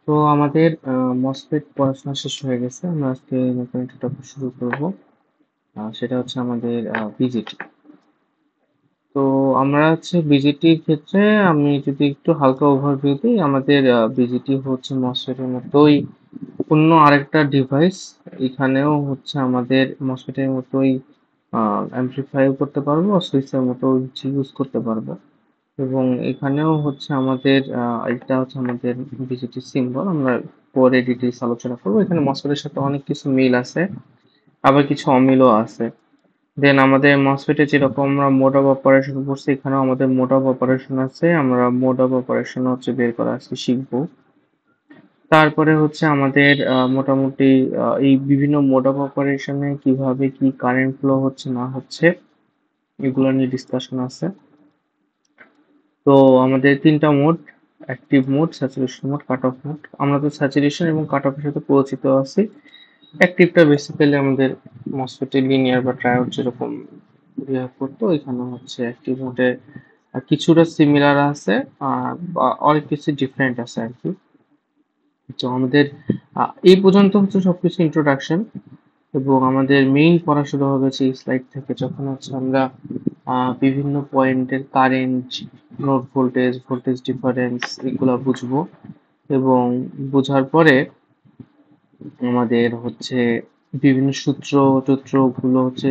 তো আমাদের মসফেট পড়াশোনা শেষ হয়ে গেছে। আমরা আজকে নতুন একটা টপিক শুরু করব। সেটা হচ্ছে আমাদের বিজিটি। তো আমরা হচ্ছে বিজিটির ক্ষেত্রে আমি যদি একটু হালকা ওভারভিউ দিই, আমাদের বিজিটি হচ্ছে মসফেটের মতোই অন্য আরেকটা ডিভাইস। এখানেও হচ্ছে আমাদের মসফেটের মতোই অ্যামপ্লিফাইও করতে পারবো, সুইচের মতো ইউজ করতে পারবো। এবং এখানেও হচ্ছে আমাদের এটা হচ্ছে আমাদের বিজেটি সিম্বল। আমরা পরে ডিটেইলস আলোচনা করবো। এখানে মসফেটের সাথে অনেক কিছু মিল আছে, আবার কিছু অমিলও আছে। দেন আমাদের মসফেটে যেরকম আমরা মোড অফ অপারেশন করছি, এখানেও আমাদের মোড অফ অপারেশন আছে। আমরা মোড অফ অপারেশন হচ্ছে বের করা আছে শিখবো। তারপরে হচ্ছে আমাদের মোটামুটি এই বিভিন্ন মোড অফ অপারেশনে কিভাবে কি কারেন্ট ফ্লো হচ্ছে না হচ্ছে এগুলো নিয়ে ডিসকাশন আছে। তো আমাদের তিনটা mode: active mode, saturation mode, cut off mode. আমরা তো স্যাচুরেশন এবং কাট অফের সাথে পরিচিত আছি। অ্যাক্টিভটা বেসিক্যালি আমাদের মসফেটে লিনিয়ার বা ট্রায়োড যেরকম বিহেভ করতো, এখানে হচ্ছে অ্যাক্টিভ মোডে কিছুটা সিমিলার আছে, বা অনেক কিছু ডিফারেন্ট আছে আর কি। তো আমাদের এই পর্যন্ত হচ্ছে সবকিছু ইন্ট্রোডাকশন, এবং আমাদের মেইন পড়া শুরু হবে সেই স্লাইড থেকে, যখন হচ্ছে আমরা বিভিন্ন পয়েন্টের current, node voltage, voltage difference এগুলা বুঝবো। এবং বোঝার পরে আমাদের হচ্ছে বিভিন্ন সূত্র গুলো হচ্ছে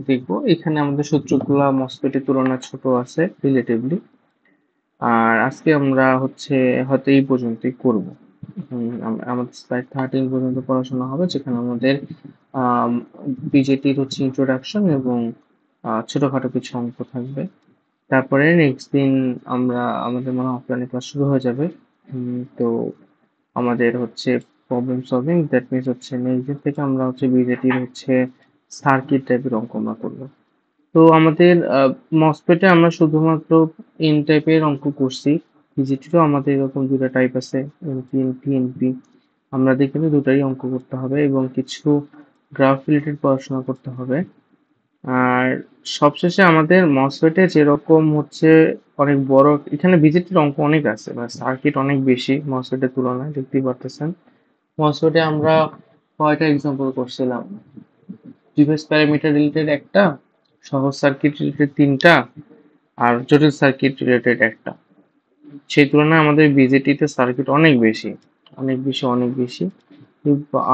দেখবো। এখানে আমাদের সূত্রগুলা মসফেটের তুলনায় ছোট আছে রিলেটিভলি। আর আজকে আমরা হচ্ছে হয়তো এই পর্যন্তই করব। আমাদের স্লাইড 13 পর্যন্ত পড়াশোনা হবে, যেখানে আমাদের বিজেটির হচ্ছে ইন্ট্রোডাকশন এবং ছোটখাটো কিছু অঙ্ক থাকবে। তারপরে নেক্সট দিন আমাদের মনে হয় অফলাইনে ক্লাস শুরু হয়ে যাবে। তো আমাদের হচ্ছে প্রবলেম সলভিং, দ্যাট মিনস হচ্ছে নেক্সট দিন থেকে আমরা হচ্ছে বিজেটির হচ্ছে সার্কিট টাইপের অঙ্ক আমরা করবো। তো আমাদের মসফেটে আমরা শুধুমাত্র এন টাইপের অঙ্ক করছি। পিজিটিরও আমাদের এরকম দুটো টাইপ আছে, এনপি, এনপি। আমাদের কিন্তু দুটাই অঙ্ক করতে হবে এবং কিছু গ্রাফ রিলেটেড পড়াশোনা করতে হবে। আর সবশেষে আমাদের মসফেটে যেরকম হচ্ছে অনেক বড়, এখানে বিজেটির অঙ্ক অনেক আছে বা সার্কিট অনেক বেশি মসফেটের তুলনায়, দেখতেই পারতেছেন। মসফেটে আমরা কয়টা এক্সাম্পল করছিলাম: ডিভাইস প্যারামিটার রিলেটেড একটা, সহজ সার্কিট রিলেটেড তিনটা, আর জটিল সার্কিট রিলেটেড একটা। সেই তুলনায় আমাদের বিজেটিতে সার্কিট অনেক বেশি, অনেক বেশি, অনেক বেশি।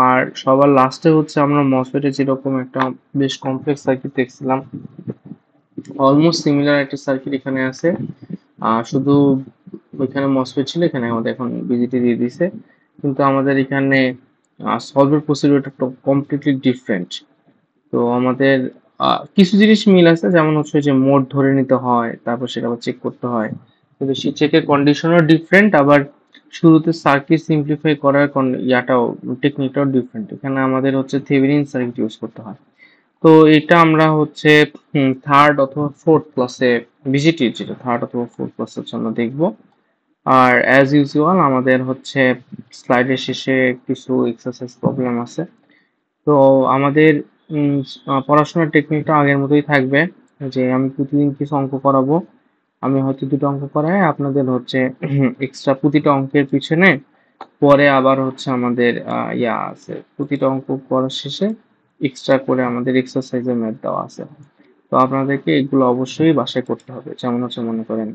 আর সবার লাস্টে হচ্ছে আমরা মসফেটে যেরকম একটা বেশ কমপ্লেক্স সার্কিট দেখছিলাম, অলমোস্ট সিমিলার একটা সার্কিট এখানে আছে। শুধু ওইখানে মসফেট ছিল, এখানে আমাদের এখন বিজিটি দিয়ে দিছে, কিন্তু আমাদের এখানে সলভের প্রসিডিউরটা কমপ্লিটলি ডিফারেন্ট। তো আমাদের কিছু জিনিস মিল আছে, যেমন হচ্ছে যে মোড ধরে নিতে হয়, তারপর সেটা আবার চেক করতে হয়, কিন্তু সেই চেকের কন্ডিশনও ডিফারেন্ট। আবার শুরুতে সার্কিট সিম্পলিফাই করার ইয়াটাও, টেকনিকটাও ডিফারেন্ট। এখানে আমাদের হচ্ছে থেভেনিন সার্কিট ইউজ করতে হয়। তো এটা আমরা হচ্ছে থার্ড অথবা ফোর্থ ক্লাসে, বিজিটি যেটা থার্ড অথবা ফোর্থ ক্লাসে হচ্ছে আমরা দেখবো। আর অ্যাজ ইউজুয়াল আমাদের হচ্ছে স্লাইডের শেষে কিছু এক্সারসাইজ প্রবলেম আছে। তো আমাদের পড়াশোনার টেকনিকটা আগের মতোই থাকবে, যে আমি প্রতিদিন কিছু অঙ্ক করাবো। আমি হয়তো দুটো অঙ্ক করাই, আপনাদের হচ্ছে এক্সট্রা প্রতিটা অঙ্কের পিছনে পরে আবার হচ্ছে আমাদের ইয়া আছে, প্রতিটা অঙ্ক করার শেষে এক্সট্রা করে আমাদের এক্সারসাইজের ম্যাথ দেওয়া আছে। তো আপনাদেরকে এগুলো অবশ্যই বাসায় করতে হবে। যেমন হচ্ছে মনে করেন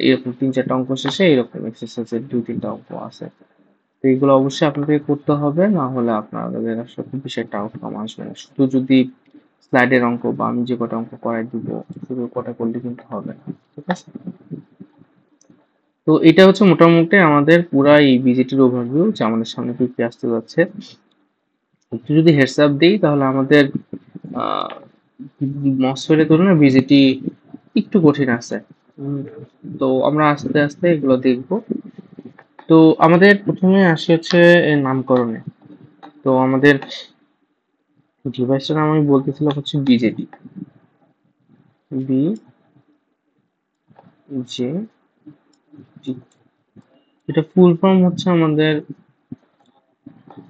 এরকম 3-4টা অঙ্ক শেষে এরকম এক্সারসাইজের 2-3টা অঙ্ক আছে। তো এগুলো অবশ্যই আপনাদের করতে হবে, না হলে আপনাদের আসলে খুব বেশি একটা আউটকাম আসবে না। শুধু যদি স্লাইডের অঙ্ক বা আমি যে কটা অঙ্ক করাই দিব শুধু কটা করলে কিন্তু হবে না। ঠিক আছে? তো এটা হচ্ছে মোটামুটি আমাদের পুরা এই বিজিটির ওভারভিউ, যে আমাদের সামনে কি কি আসতে যাচ্ছে। একটু যদি হেডস আপ দিই, তাহলে আমাদের আহ মসফেটের তুলনায় বিজিটি একটু কঠিন আছে। উম, তো আমরা আস্তে আস্তে এগুলো দেখবো। তো আমাদের প্রথমে আসি হচ্ছে এর নামকরণে। তো আমাদের ডিভাইসটার নাম আমি বলতেছিলাম হচ্ছে বিজেটি, বি জে টি। এটা ফুল ফর্ম হচ্ছে আমাদের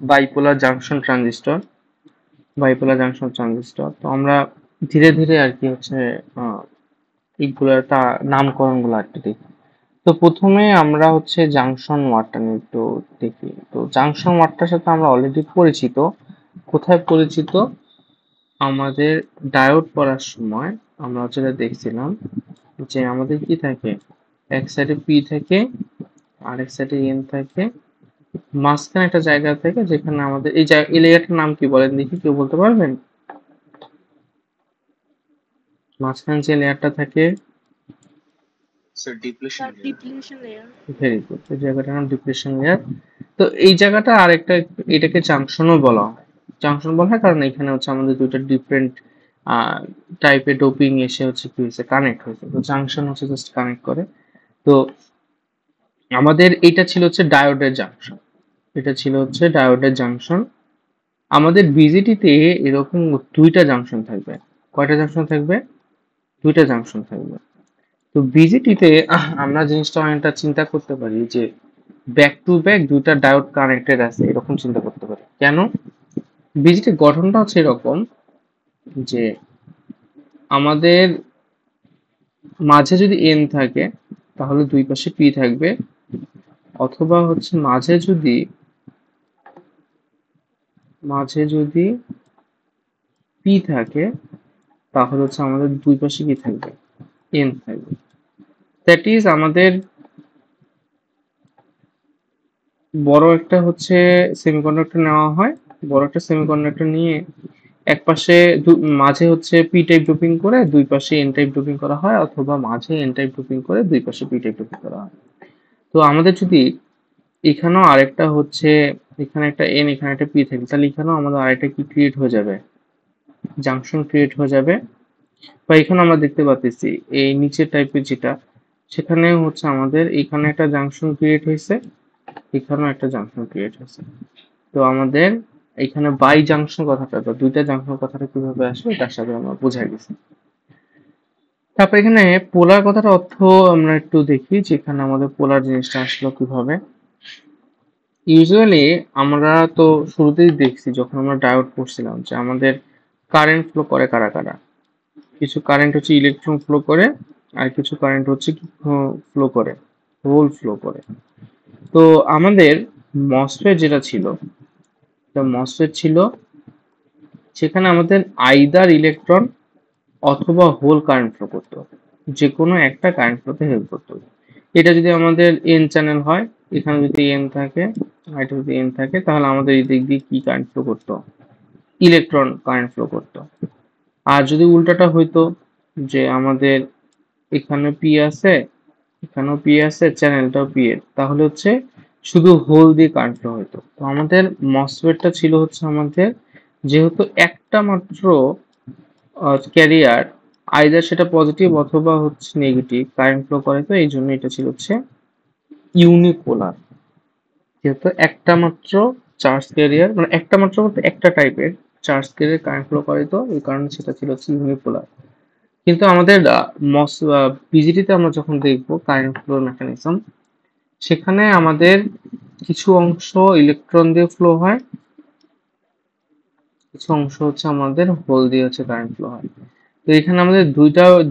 bipolar junction transistor. Bipolar junction transistor. তো আমরা ধীরে ধীরে আর কি হচ্ছে এইগুলার নামকরণ গুলো আর কি দেখি। তো প্রথমে আমরা হচ্ছে জাংশন ওয়াটটা নিয়ে একটু দেখি। তো জাংশন ওয়াটটার সাথে আমরা অলরেডি পরিচিত। কোথায় পরিচিত? আমাদের ডায়োড পড়ার সময় আমরা যেটা দেখছিলাম যে আমাদের কি থাকে, এক সাইডে পি থাকে, আরেক সাইডে এন থাকে, মাঝখানে একটা জায়গা থাকে যেখানে আমাদের এই লেয়ারটার নাম কি বলেন দেখি, কেউ বলতে পারবেন? মাঝখানে যে লেয়ারটা থাকে, ভেরি গুড, এই জায়গাটার নাম ডিপ্রেশন লেয়ার। তো এই জায়গাটা আরেকটা, এটাকে জাংশনও বলা হয়। জাংশন বলা হয় কারণ এখানে হচ্ছে আমাদের দুইটা ডিফারেন্ট টাইপের ডোপিং এসে হচ্ছে কি হয়েছে, কানেক্ট হয়েছে। তো জাংশন হচ্ছে জাস্ট কানেক্ট করে। তো আমাদের এটা ছিল হচ্ছে ডায়োডের জাংশন, এটা ছিল হচ্ছে ডায়োডের জাংশন। আমাদের বিজিটিতে এরকম দুইটা জাংশন থাকবে। কয়টা জাংশন থাকবে? দুইটা জাংশন থাকবে। তো বিজিটিতে আমরা জিনিসটা অনেকটা চিন্তা করতে পারি যে ব্যাক টু ব্যাক দুইটা ডায়োড কানেক্টেড আছে, এরকম চিন্তা করতে পারি। কেন? বিজিটির গঠনটা হচ্ছে এরকম যে আমাদের মাঝে যদি এন থাকে তাহলে দুই পাশে পি থাকবে, অথবা হচ্ছে মাঝে যদি পি থাকে তাহলে হচ্ছে আমাদের দুই পাশে কি থাকবে, এন থাকবে। দ্যাট ইজ আমাদের বড় একটা হচ্ছে সেমিকন্ডাক্টর নেওয়া হয়। বড় একটা সেমিকন্ডাক্টর নিয়ে এক পাশে মাঝে হচ্ছে পি টাইপ ডোপিং করে দুই পাশে এন টাইপ ডোপিং করা হয়, অথবা মাঝে এন টাইপ ডোপিং করে দুই পাশে পি টাইপ ডোপিং করা হয়। তো আমাদের যদি এখানেও আরেকটা হচ্ছে, এখানে একটা এন এখানে একটা পি থাকে, তাহলে এখানেও আমাদের আরেকটা কি ক্রিয়েট হয়ে যাবে, জাংশন ক্রিয়েট হয়ে যাবে। বা এখানে আমরা দেখতে পাচ্ছি এই নিচের টাইপের যেটা, সেখানে হচ্ছে আমাদের এখানে একটা জাংশন ক্রিয়েট হয়েছে, এখানেও একটা জাংশন ক্রিয়েট হয়েছে। তো আমাদের এখানে বাই জাংশন কথাটা বা দুইটা জাংশন কথাটা কিভাবে আসবে তার সাথে আমরা বুঝাই গেছি। তারপর এখানে পোলার কথার অর্থ আমরা একটু দেখি, যেখানে আমাদের পোলার জিনিসটা আসলো কিভাবে। ইউজুয়ালি আমরা তো শুরুতেই দেখছি যখন আমরা ডায়োড পড়ছিলাম যে আমাদের কারেন্ট ফ্লো করে কারা কারা। কিছু কারেন্ট হচ্ছে ইলেকট্রন ফ্লো করে, আর কিছু কারেন্ট হচ্ছে কি ফ্লো করে, হোল ফ্লো করে। তো আমাদের মসফেট যেটা ছিল, মসফেট ছিল সেখানে আমাদের আইদার ইলেকট্রন অথবা হোল কারেন্ট ফ্লো করতো, যে কোনো একটা কারেন্ট ফ্লোতে হেল্প করতো। এটা যদি আমাদের এন চ্যানেল হয়, এখানে যদি এন থাকে আর এটা যদি এন থাকে, তাহলে আমাদের এই দিক দিয়ে কি কারেন্ট ফ্লো করতো, ইলেকট্রন কারেন্ট ফ্লো করতো। আর যদি উল্টাটা হইতো যে আমাদের এখানে পি আছে, এখানেও পি আছে, চ্যানেলটাও পি এর, তাহলে হচ্ছে শুধু হোল দিয়ে কারেন্ট ফ্লো হতো। তো আমাদের মসফেটটা ছিল হচ্ছে আমাদের যেহেতু একটা মাত্র ক্যারিয়ার, আইদার সেটা পজিটিভ অথবা হচ্ছে নেগেটিভ কারেন্ট ফ্লো করে, তো এই জন্য এটা ছিল হচ্ছে ইউনিপোলার। যেহেতু একটা মাত্র চার্জ ক্যারিয়ার, মানে একটা মাত্র বলতে একটা টাইপের চার্জ ক্যারিয়ার কারেন্ট ফ্লো করে, তো এই কারণে সেটা ছিল হচ্ছে ইউনিপোলার। কিন্তু আমাদের পিজিটিতে আমরা যখন দেখবো কারেন্ট ফ্লো মেকানিজম, সেখানে আমাদের কিছু অংশ ইলেকট্রন দিয়ে ফ্লো হয়, কিছু অংশ হচ্ছে আমাদের হোল দিয়ে হচ্ছে কারেন্ট ফ্লো হয়। তো এখানে আমাদের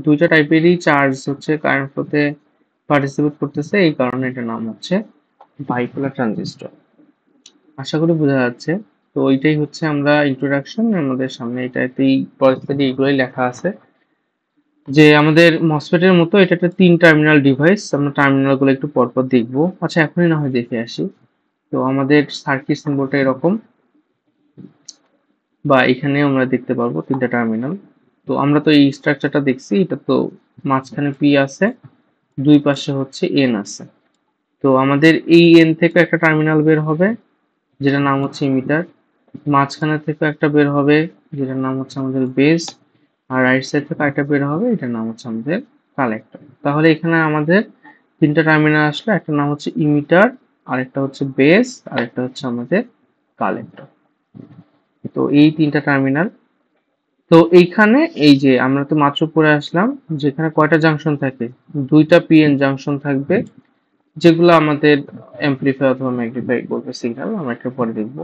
দুইটা টাইপেরই চার্জ হচ্ছে কারেন্ট ফ্লোতে পার্টিসিপেট করতেছে, এই কারণে এটার নাম হচ্ছে বাইপোলার ট্রানজিস্টর। আশা করি বোঝা যাচ্ছে। তো ওইটাই হচ্ছে আমরা ইন্ট্রোডাকশন, আমাদের সামনে এটাতেই পরিস্থিতি এগুলোই লেখা আছে যে আমাদের মসফেটের মতো এটা একটা 3 টার্মিনাল ডিভাইস। আমরা টার্মিনালগুলো একটু পরপর দেখবো। আচ্ছা, এখনই না হয় দেখে আসি। তো আমাদের সার্কিট সিম্বলটা এরকম, বা এখানে আমরা দেখতে পারবো 3টা টার্মিনাল। তো আমরা তো এই স্ট্রাকচারটা দেখছি, এটা তো মাঝখানে পি আছে, দুই পাশে হচ্ছে এন আছে। তো আমাদের এই এন থেকে একটা টার্মিনাল বের হবে যেটার নাম হচ্ছে ইমিটার, মাঝখানে থেকে একটা বের হবে যেটার নাম হচ্ছে আমাদের বেস, আর রাইট সাইড থেকে একটা বের হবে এটার নাম হচ্ছে আমাদের কালেক্টর। তাহলে এখানে আমাদের 3টা টার্মিনাল আসলো, একটা নাম হচ্ছে ইমিটার, আরেকটা হচ্ছে বেস, আরেকটা হচ্ছে আমাদের কালেক্টর। তো এই 3টা টার্মিনাল। তো এইখানে এই যে আমরা তো মাত্র পড়ে আসলাম যেখানে কয়টা জাংশন থাকে, 2টা পিএন জাংশন থাকবে, যেগুলো আমাদের অ্যাম্পলিফায়ার অথবা ম্যাগনিফাই করবে সিগন্যাল, আমরা একটু পরে দেখবো।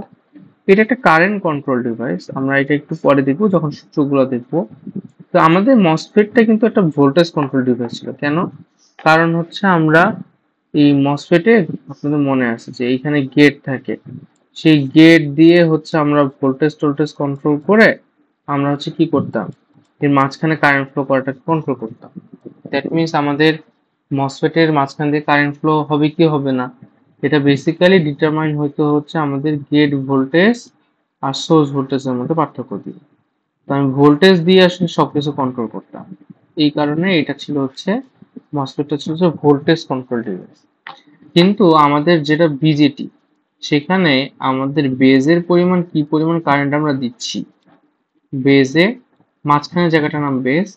এটা একটা কারেন্ট কন্ট্রোল ডিভাইস, আমরা এটা একটু পরে দেখবো যখন সূত্রগুলো দেখবো। তো আমাদের মসফেটটা কিন্তু একটা ভোল্টেজ কন্ট্রোল ডিভাইস ছিল। কেন? কারণ হচ্ছে আমরা এই মসফেটে আপনাদের মনে আছে যে এইখানে গেট থাকে, সেই গেট দিয়ে হচ্ছে আমরা ভোল্টেজ টোল্টেজ কন্ট্রোল করে আমরা হচ্ছে কি করতাম, এর মাঝখানে কারেন্ট ফ্লো করাটাকে কন্ট্রোল করতাম। দ্যাট মিনস আমাদের মসফেটের মাঝখান দিয়ে কারেন্ট ফ্লো হবে কি হবে না, এটা বেসিক্যালি ডিটারমাইন হইতে হচ্ছে আমাদের গেট ভোল্টেজ আর সোর্স ভোল্টেজের মধ্যে পার্থক্য দিয়ে। তো আমি ভোল্টেজ দিয়ে আসলে সবকিছু কন্ট্রোল করতাম, এই কারণে এটা ছিল হচ্ছে মসফেটটা ছিল হচ্ছে ভোল্টেজ কন্ট্রোল ডিভাইস। কিন্তু আমাদের যেটা বিজেটি, সেখানে আমাদের বেজের পরিমাণ কি পরিমাণ কারেন্ট আমরা দিচ্ছি, বেজে মাঝখানে জায়গাটার নাম বেজ,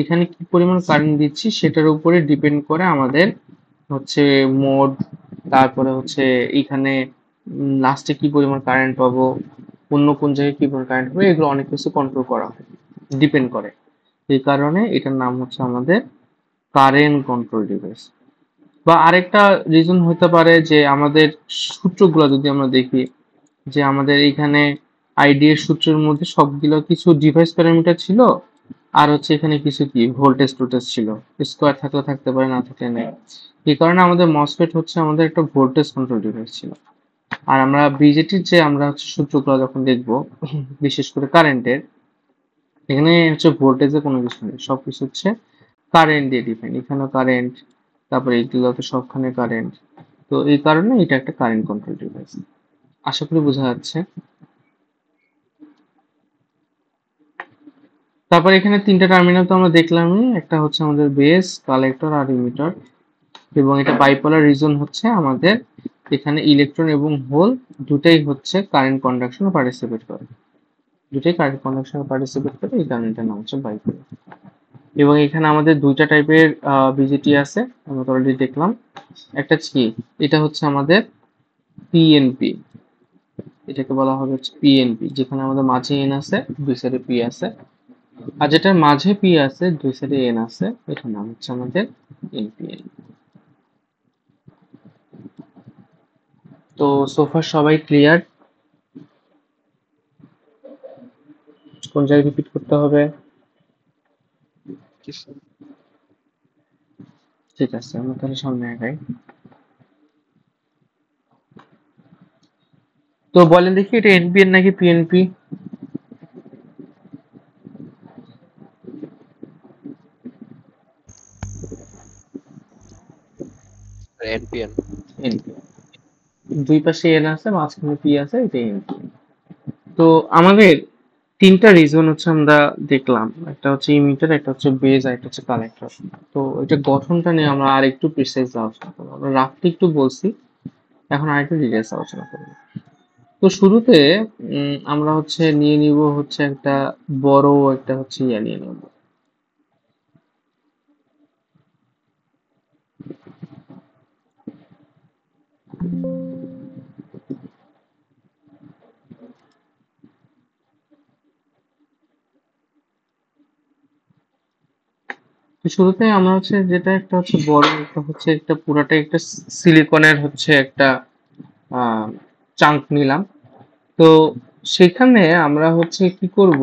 এখানে কি পরিমাণ কারেন্ট দিচ্ছি সেটার উপরে ডিপেন্ড করে আমাদের হচ্ছে মোড, তারপরে হচ্ছে এখানে লাস্টে কি পরিমাণ কারেন্ট পাবো, অন্য কোন জায়গায় কি পরিমাণ কারেন্ট হবে, এগুলো অনেক কিছু কন্ট্রোল করা হয়, ডিপেন্ড করে। এই কারণে এটার নাম হচ্ছে আমাদের কারেন্ট কন্ট্রোল ডিভাইস। বা আরেকটা রিজন হতে পারে যে আমাদের সূত্রগুলো যদি আমরা দেখি, যে আমাদের এখানে আইডি এর সূত্রের মধ্যে সবগুলো কিছু ডিভাইস প্যারামিটার ছিল, আর হচ্ছে এখানে কিছু কি ভোল্টেজ টোল্টেজ ছিল, স্কোয়ার থাকলে থাকতে পারে, না থাকলে নেই। এই কারণে আমাদের মসফেট হচ্ছে আমাদের একটা ভোল্টেজ কন্ট্রোল ডিভাইস ছিল। আর আমরা বিজেটির যে আমরা হচ্ছে সূত্রগুলো যখন দেখবো, বিশেষ করে কারেন্টের, এখানে হচ্ছে ভোল্টেজে কোনো কিছু নেই, সবকিছু হচ্ছে কারেন্ট দিয়ে ডিফাইন, এখানেও কারেন্ট, তারপরে এইগুলোতে সবখানে কারেন্ট। তো এই কারণে এটা একটা কারেন্ট কন্ট্রোল ডিভাইস। আশা করি বোঝা যাচ্ছে। তারপর এখানে তিনটা টার্মিনাল তো আমরা দেখলামই, একটা হচ্ছে আমাদের বেস, কালেক্টর আর ইমিটার। এবং এটা বাইপোলার রিজন হচ্ছে আমাদের এখানে ইলেকট্রন এবং হোল দুটাই হচ্ছে কারেন্ট কন্ডাকশন পার্টিসিপেট করে, দুটাই কারেন্ট কন্ডাকশন পার্টিসিপেট করে, এই কারণে এটার নাম হচ্ছে বাইপোলার। এবং এখানে আমাদের দুইটা টাইপের বিজেটি আছে, আমরা তো অলরেডি দেখলাম। একটা কি, এটা হচ্ছে আমাদের পিএনপি, এটাকে বলা হবে হচ্ছে পিএনপি, যেখানে আমাদের মাঝে এন আছে, দুই সাইডে পি আছে। আর যেটার মাঝে পি আছে, দুই সাইডে এন আছে, এটার নাম হচ্ছে আমাদের এনপিএন। তো সোফার সবাই ক্লিয়ার? কোন জায়গায় রিপিট করতে হবে? ঠিক আছে, আমরা তাহলে সামনে আগাই। তো বলেন দেখি, এটা এনপিএন নাকি পিএনপি? এনপিএন। এনপিএন, দুই পাশে এন আছে, মাঝখানে পি আছে, এটা এনপিএন। তো আমাদের তিনটা রিজন হচ্ছে আমরা দেখলাম, একটা হচ্ছে ইমিটার, একটা হচ্ছে বেজ, আর একটা হচ্ছে কালেক্টর। তো এটা গঠনটা নিয়ে আমরা আর একটু প্রিসাইজ আলোচনা করবো, আমরা রাফলি একটু বলছি, এখন আর একটু ডিটেলস আলোচনা করবো। তো শুরুতে আমরা হচ্ছে নিয়ে নিব হচ্ছে একটা বড় একটা হচ্ছে ইয়া নিয়ে নেব। তো শুরুতে আমরা হচ্ছে যেটা একটা হচ্ছে বড় একটা হচ্ছে একটা পুরাটাই একটা সিলিকনের হচ্ছে একটা চাঙ্ক নিলাম। তো সেখানে আমরা হচ্ছে কি করব,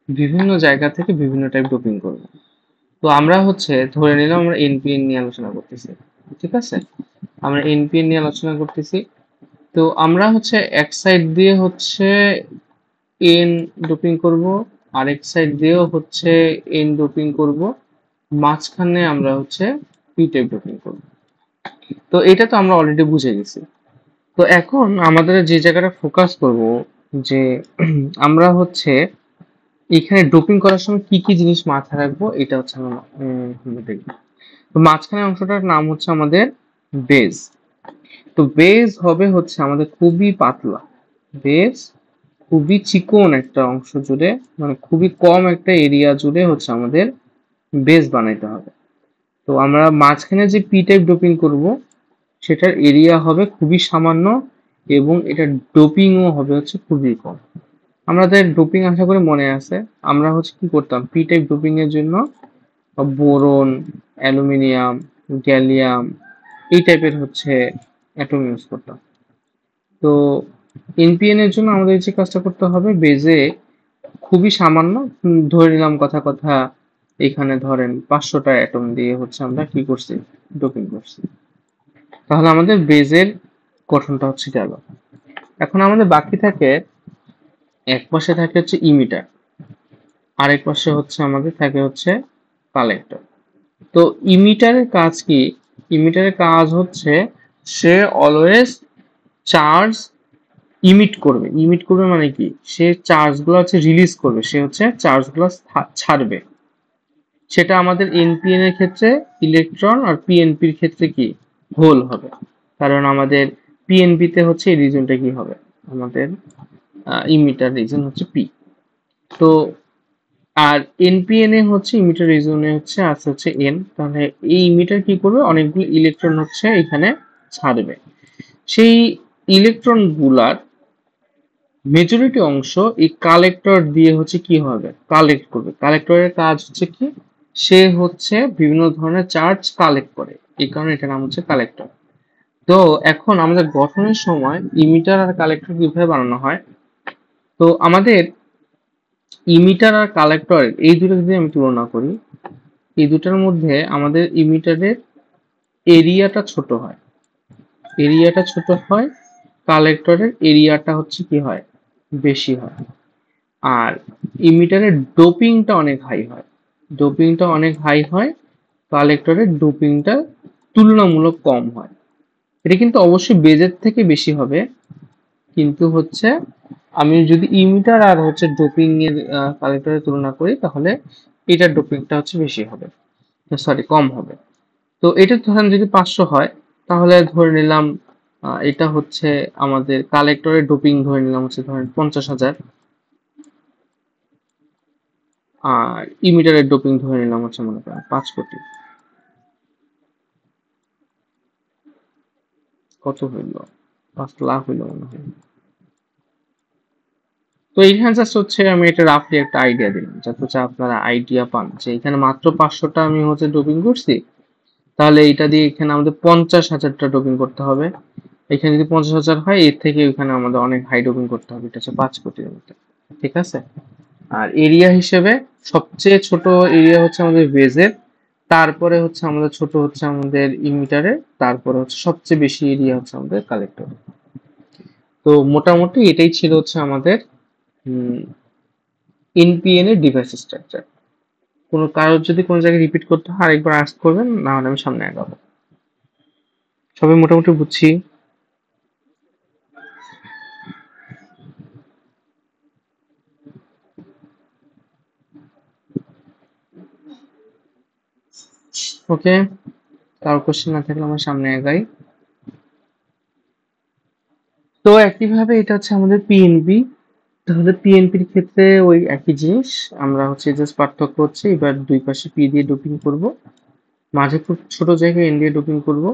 বিভিন্ন জায়গা থেকে বিভিন্ন টাইপ ডোপিং করব। তো আমরা হচ্ছে ধরে নিলাম আমরা এনপিএন নিয়ে আলোচনা করতেছি, ঠিক আছে, আমরা এনপিএন নিয়ে আলোচনা করতেছি। তো আমরা হচ্ছে এক সাইড দিয়ে হচ্ছে এন ডোপিং করব, আরেক সাইড দিয়েও হচ্ছে এন ডোপিং করব, মাঝখানে আমরা হচ্ছে পি টাইপ ডোপিং করব। তো এটা তো আমরা অলরেডি বুঝে গেছি। তো এখন আমাদের যে জায়গাটা ফোকাস করব, যে আমরা হচ্ছে এখানে ডোপিং করার সময় কি কি জিনিস মাথায় রাখবো, এটা হচ্ছে আমরা দেখবো। তো মাঝখানে অংশটার নাম হচ্ছে আমাদের বেজ। তো বেজ হবে হচ্ছে আমাদের খুবই পাতলা, বেজ খুবই চিকন একটা অংশ জুড়ে, মানে খুবই কম একটা এরিয়া জুড়ে হচ্ছে আমাদের বেজ বানাইতে হবে। তো আমরা মাঝখানে যে পি টাইপ ডোপিং করব, সেটার এরিয়া হবে খুবই সামান্য, এবং এটা ডোপিংও হবে হচ্ছে খুবই কম। আমাদের ডোপিং আশা করি মনে আছে, আমরা হচ্ছে কি করতাম পি টাইপ ডোপিং এর জন্য বোরন, অ্যালুমিনিয়াম, গ্যালিয়াম, এই টাইপের হচ্ছে অ্যাটম ইউজ করতাম। তো এনপিএন এর জন্য আমাদের যে কাজটা করতে হবে, বেজে খুবই সামান্য, ধরে নিলাম কথা কথা এখানে ধরেন 500টা অ্যাটম দিয়ে হচ্ছে আমরা কি করছি, ডোপিং করছি। তাহলে আমাদের বেজের গঠনটা হচ্ছে গেল। এখন আমাদের বাকি থাকে, এক পাশে থাকে হচ্ছে ইমিটার, আরেক পাশে হচ্ছে আমাদের থাকে হচ্ছে কালেক্টর। তো ইমিটারের কাজ কি? ইমিটারের কাজ হচ্ছে সে অলওয়েজ চার্জ ইমিট করবে। ইমিট করবে মানে কি? সে চার্জগুলো হচ্ছে রিলিজ করবে, সে হচ্ছে চার্জগুলো ছাড়বে। সেটা আমাদের এনপিএন এর ক্ষেত্রে ইলেকট্রন, আর পিএনপির ক্ষেত্রে কি হোল হবে। কারণ আমাদের পিএনপি তে হচ্ছে এই রিজনটা কি হবে, আমাদের ইমিটার রিজন হচ্ছে পি। তো আর এনপিএন এ হচ্ছে ইমিটার রিজনে হচ্ছে আছে হচ্ছে এন। তাহলে এই ইমিটার কি করবে, অনেকগুলো ইলেকট্রন হচ্ছে এখানে ছাড়বে। সেই ইলেকট্রন গুলার মেজরিটি অংশ এই কালেক্টর দিয়ে হচ্ছে কি হবে, কালেক্ট করবে। কালেক্টরের কাজ হচ্ছে কি, সে হচ্ছে বিভিন্ন ধরনের চার্জ কালেক্ট করে, এই কারণে এটার নাম হচ্ছে কালেক্টর। তো এখন আমাদের গঠনের সময় ইমিটার আর কালেক্টর কিভাবে বানানো হয়, তো আমাদের ইমিটার আর কালেক্টর এই দুটো যদি আমি তুলনা করি, এই দুটার মধ্যে আমাদের ইমিটারের এরিয়াটা ছোট হয়, এরিয়াটা ছোট হয়, কালেক্টরের এরিয়াটা হচ্ছে কি হয়, বেশি হয়। আর ইমিটারের ডোপিংটা অনেক হাই হয়, ডোপিংটা অনেক হাই হয়, কালেক্টরের ডোপিংটা তুলনামূলক কম হয়। এটা কিন্তু অবশ্যই বেজের থেকে বেশি হবে, কিন্তু হচ্ছে আমি যদি ইমিটার আর হচ্ছে ডোপিং এর কালেক্টরের তুলনা করি, তাহলে এটার ডোপিংটা হচ্ছে বেশি হবে, সরি কম হবে। তো এটা ধরেন যদি 500 হয়, তাহলে ধরে নিলাম এটা হচ্ছে আমাদের কালেক্টরের ডোপিং ধরে নিলাম হচ্ছে ধরেন 50,000, আর ইমিটারের ডোপিং ধরে নিলাম হচ্ছে মনে করেন 5 কোটি। কত হইল, 5 লাখ হইল মনে হয়। তো এইখানে জাস্ট হচ্ছে আমি এটা রাফলি একটা আইডিয়া দিলাম, যাতে হচ্ছে আপনারা আইডিয়া পান যে এখানে মাত্র 500টা আমি হচ্ছে ডোপিং করছি, তাহলে এটা দিয়ে এখানে আমাদের 50,000টা ডোপিং করতে হবে। এখানে যদি 50,000 হয়, এর থেকে ওখানে আমাদের অনেক হাই ডোপিং করতে হবে, এটা হচ্ছে 5 কোটির মতো। ঠিক আছে। আর এরিয়া হিসেবে সবচেয়ে ছোট এরিয়া হচ্ছে আমাদের বেজের, তারপরে হচ্ছে আমাদের ছোট হচ্ছে আমাদের ইমিটারের, তারপরে হচ্ছে সবচেয়ে বেশি এরিয়া হচ্ছে আমাদের কালেক্টর। তো মোটামুটি এটাই ছিল হচ্ছে আমাদের এনপিএন এর ডিভাইস স্ট্রাকচার। কোনো কারোর যদি কোনো জায়গায় রিপিট করতে হয় আরেকবার আস্ক করবেন, না হলে আমি সামনে আগাবো। সবাই মোটামুটি বুঝছি। ওকে, কারোর কোশ্চেন না থাকলে আমরা সামনে আগাই। তো একইভাবে এটা হচ্ছে আমাদের পিএনপি। তাহলে পিএনপির ক্ষেত্রে ওই একই জিনিস, আমরা হচ্ছে জাস্ট পার্থক্য হচ্ছে এবার দুই পাশে পি দিয়ে ডোপিং করব, মাঝে খুব ছোট জায়গায় এন দিয়ে ডোপিং করব,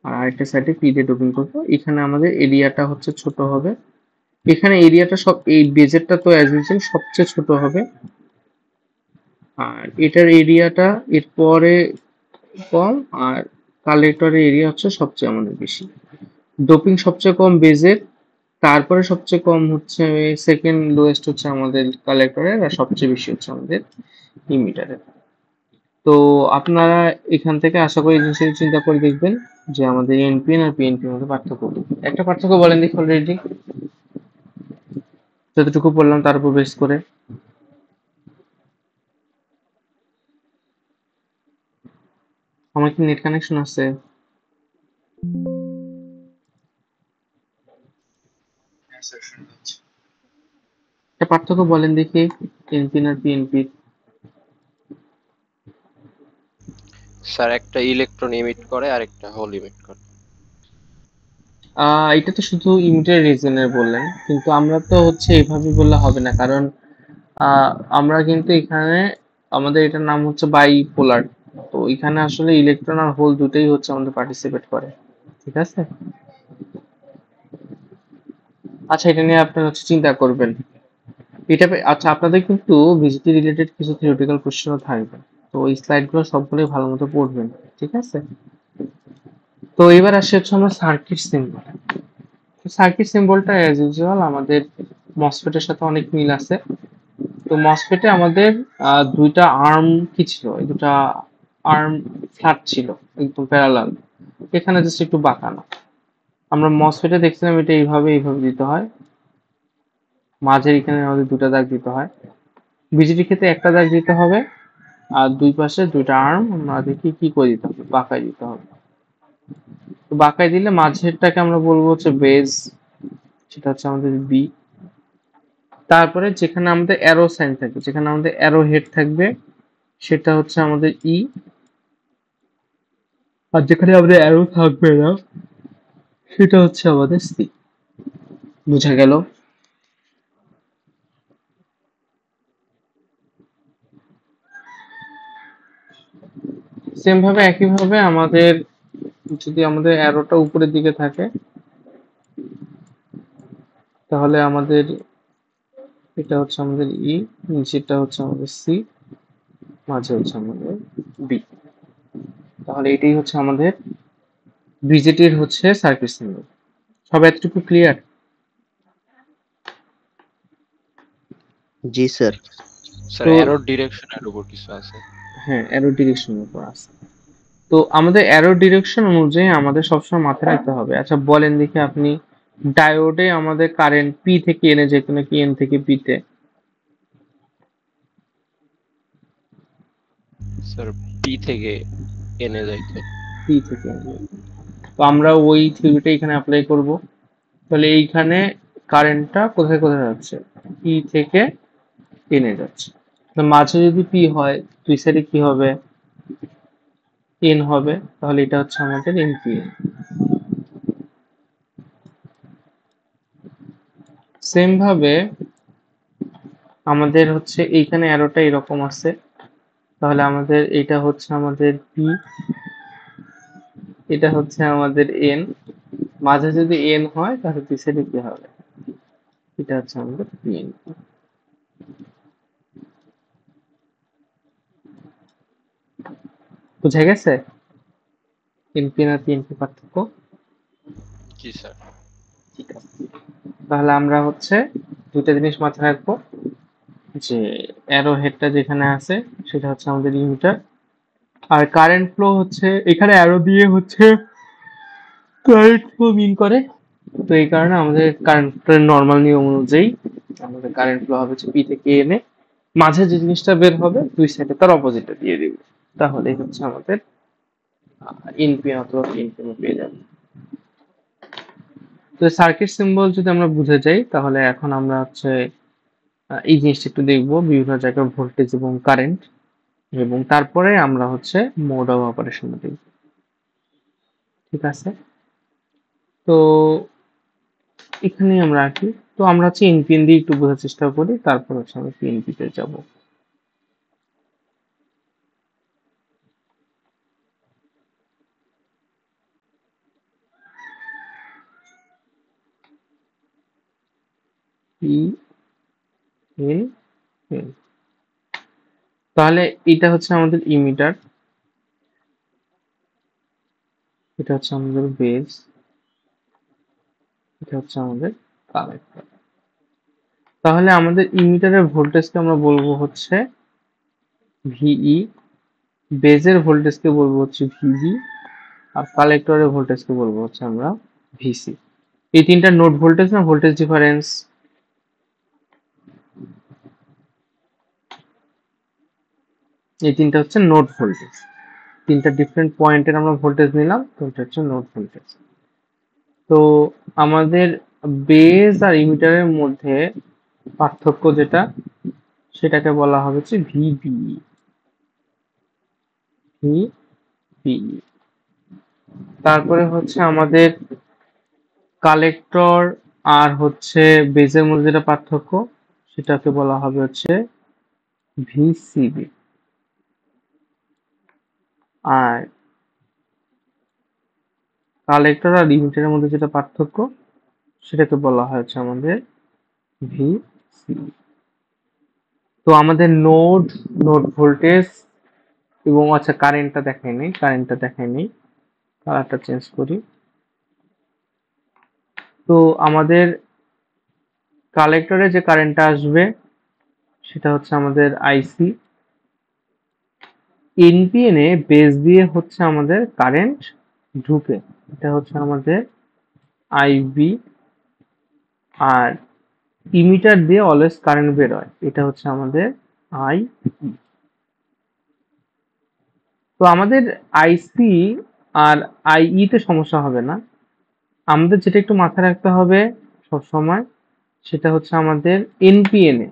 আর আরেকটা সাইডে পি দিয়ে ডোপিং করব। এখানে আমাদের এরিয়াটা হচ্ছে ছোট হবে, এখানে এরিয়াটা সব এই বেজেরটা তো অ্যাজ ইউজুয়াল সবচেয়ে ছোট হবে, আর এটার এরিয়াটা এরপরে কম, আর কালেক্টরের এরিয়া হচ্ছে সবচেয়ে আমাদের বেশি। ডোপিং সবচেয়ে কম বেজের, তারপরে সবচেয়ে কম হচ্ছে সেকেন্ড লোয়েস্ট হচ্ছে আমাদের কালেক্টরের, আর সবচেয়ে বেশি হচ্ছে আমাদের ইমিটারের। তো আপনারা এখান থেকে আশা করি এই জিনিসটা চিন্তা করে দেখবেন যে আমাদের এনপিএন আর পিএনপির মধ্যে পার্থক্য কি। একটা পার্থক্য বলেন দেখি অলরেডি, যতটুকু বললাম তার উপর বেস করে। আমার কি নেট কানেকশন আছে? একটা পার্থক্য বলেন দেখি এনপিএন আর পিএনপির। স্যার একটা ইলেকট্রন ইমিট করে আর একটা হোল ইমিট করে। এটা তো শুধু ইমিটার রিজনের বললেন, কিন্তু আমরা তো হচ্ছে এইভাবে বললে হবে না, কারণ আহ, আমরা কিন্তু এখানে আমাদের এটার নাম হচ্ছে বাইপোলার। তো এখানে আসলে ইলেকট্রন আর হোল দুটোই হচ্ছে আমাদের পার্টিসিপেট করে। ঠিক আছে। আচ্ছা, এটা নিয়ে আপনারা হচ্ছে চিন্তা করবেন। আচ্ছা, আপনাদের কিন্তু ভিজিটি রিলেটেড কিছু থিওরিটিক্যাল কোশ্চেনও থাকবে, তো ওই স্লাইডগুলো সবগুলোই ভালো মতো পড়বেন। ঠিক আছে। তো এবার আসি হচ্ছে আমরা সার্কিট সিম্বল। সার্কিট সিম্বলটা অ্যাজ ইউজুয়াল আমাদের মসফেটের সাথে অনেক মিল আছে। তো মসফেটে আমাদের দুইটা আর্ম কি ছিল, এই দুটা আর্ম ফ্ল্যাট ছিল, একদম প্যারালাল। এখানে জাস্ট একটু বাঁকানো। আমরা মসফেটে দেখছিলাম এটা এইভাবে দিতে হয়, মাঝের এখানে আমাদের দুটা দাগ দিতে হয়। বিজেপির ক্ষেত্রে একটা দাগ দিতে হবে, আর দুই পাশে দুইটা আর্ম আমাদেরকে কি করে দিতে হবে, বাঁকায় দিতে হবে। তো বাঁকায় দিলে মাঝেরটাকে আমরা বলবো হচ্ছে বেজ, সেটা হচ্ছে আমাদের বি। তারপরে যেখানে আমাদের অ্যারো সাইন থাকবে, যেখানে আমাদের অ্যারো হেড থাকবে, সেটা হচ্ছে আমাদের ই। আর যেখানে আমাদের অ্যারো থাকবে না, সেটা হচ্ছে আমাদের সি। বুঝা গেল? সেম ভাবে একইভাবে আমাদের যদি আমাদের অ্যারোটা উপরের দিকে থাকে, তাহলে আমাদের এটা হচ্ছে আমাদের ই, নিচেরটা হচ্ছে আমাদের সি, মাঝে হচ্ছে আমাদের বি। তাহলে এটাই হচ্ছে আমাদের বিজেটির হচ্ছে সার্কিট সিম্বল। সব এতটুকু ক্লিয়ার? জি স্যার। স্যার তো অ্যারো ডিরেকশনের উপর কিছু আছে? হ্যাঁ, অ্যারো ডিরেকশনের উপর আছে। তো আমাদের অ্যারো ডিরেকশন অনুযায়ী আমাদের সবসময় মাথায় রাখতে হবে। আচ্ছা বলেন দেখি আপনি, ডায়োডে আমাদের কারেন্ট পি থেকে এনে যেত নাকি এন থেকে পি তে? স্যার পি থেকে এনে যাইতো। পি থেকে এনে যেত। তো আমরা ওই থিওরিটা এখানে অ্যাপ্লাই করব। তাহলে এইখানে কারেন্টটা কোথায় কোথায় যাচ্ছে, পি থেকে এনে যাচ্ছে। তো মাঝে যদি পি হয়, দুই সাইডে কি হবে, এন হবে। তাহলে এটা হচ্ছে আমাদের এনপিএন। সেম ভাবে আমাদের হচ্ছে এইখানে অ্যারোটা এরকম আছে, তাহলে আমাদের এটা হচ্ছে আমাদের পি, এটা হচ্ছে আমাদের এন। মাঝে যদি এন হয় তাহলে দুই সাইডে কি হবে, এটা হচ্ছে আমাদের পিএন। বুঝা গেছে এনপি আর পিএনপি পার্থক্য? জি স্যার। ঠিক আছে, তাহলে আমরা হচ্ছে দুইটা জিনিস মাথায় রাখবো, যে অ্যারো হেডটা যেখানে আছে সেটা হচ্ছে আমাদের ইমিটার, আর কারেন্ট ফ্লো হচ্ছে এখানে অ্যারো দিয়ে হচ্ছে কারেন্ট ফ্লো মিন করে। তো এই কারণে আমাদের কারেন্টের নর্মাল নিয়ম অনুযায়ী আমাদের কারেন্ট ফ্লো হবে পি থেকে এনে, মাঝে যে জিনিসটা বের হবে দুই সাইডে তার অপোজিটটা দিয়ে দিব, তাহলেই হচ্ছে আমাদের ইনপিন অথবা পিএনপি পেয়ে যাবে। তো সার্কিট সিম্বল যদি আমরা বুঝে যাই, তাহলে এখন আমরা হচ্ছে এই জিনিসটা একটু দেখবো, বিভিন্ন জায়গায় ভোল্টেজ এবং কারেন্ট, এবং তারপরে আমরা হচ্ছে মোড অফ অপারেশন দেখব। ঠিক আছে, তো এখানে আমরা আঁকি। তো আমরা হচ্ছে এনপিএন দিয়ে একটু বোঝার চেষ্টা করি, তারপর হচ্ছে আমরা পিএনপি তে যাব। পি এন এন, তাহলে এটা হচ্ছে আমাদের ইমিটার, এটা হচ্ছে আমাদের বেস, এটা হচ্ছে আমাদের কালেক্টর। তাহলে আমাদের ইমিটারের ভোল্টেজকে আমরা বলবো হচ্ছে ভিই, বেজের ভোল্টেজকে বলবো হচ্ছে ভিবি, আর কালেক্টরের ভোল্টেজকে বলবো হচ্ছে আমরা ভিসি। এই তিনটা নোড ভোল্টেজ না, ভোল্টেজ ডিফারেন্স। এই তিনটা হচ্ছে নোড ভোল্টেজ, তিনটা ডিফারেন্ট পয়েন্টের আমরা ভোল্টেজ নিলাম, তো এটা হচ্ছে নোড ভোল্টেজ। তো আমাদের বেজ আর ইমিটারের মধ্যে পার্থক্য যেটা, সেটাকে বলা হবে হচ্ছে ভিবিই, ভিবিই। তারপরে হচ্ছে আমাদের কালেক্টর আর হচ্ছে বেজের মধ্যে যেটা পার্থক্য, সেটাকে বলা হবে হচ্ছে ভিসিবি। আর কালেক্টর আর লিমিটারের মধ্যে যেটা পার্থক্য, সেটাকে বলা হয় হচ্ছে আমাদের ভিসি। তো আমাদের নোড, নোড ভোল্টেজ এবং আচ্ছা কারেন্টটা দেখাই নেই, কালারটা চেঞ্জ করি। তো আমাদের কালেক্টরে যে কারেন্টটা আসবে সেটা হচ্ছে আমাদের আইসি, এনপিএন এ বেস দিয়ে হচ্ছে আমাদের কারেন্ট, ঢুকে, এটা হচ্ছে আমাদের আইবি। আর ইমিটার দিয়ে অলওয়েজ কারেন্ট বের হয়, এটা হচ্ছে আমাদের আই। তো আমাদের আইসি আর আইই তে সমস্যা হবে না। আমাদের যেটা একটু মাথায় রাখতে হবে সব সময়, সেটা হচ্ছে আমাদের এনপিএন এ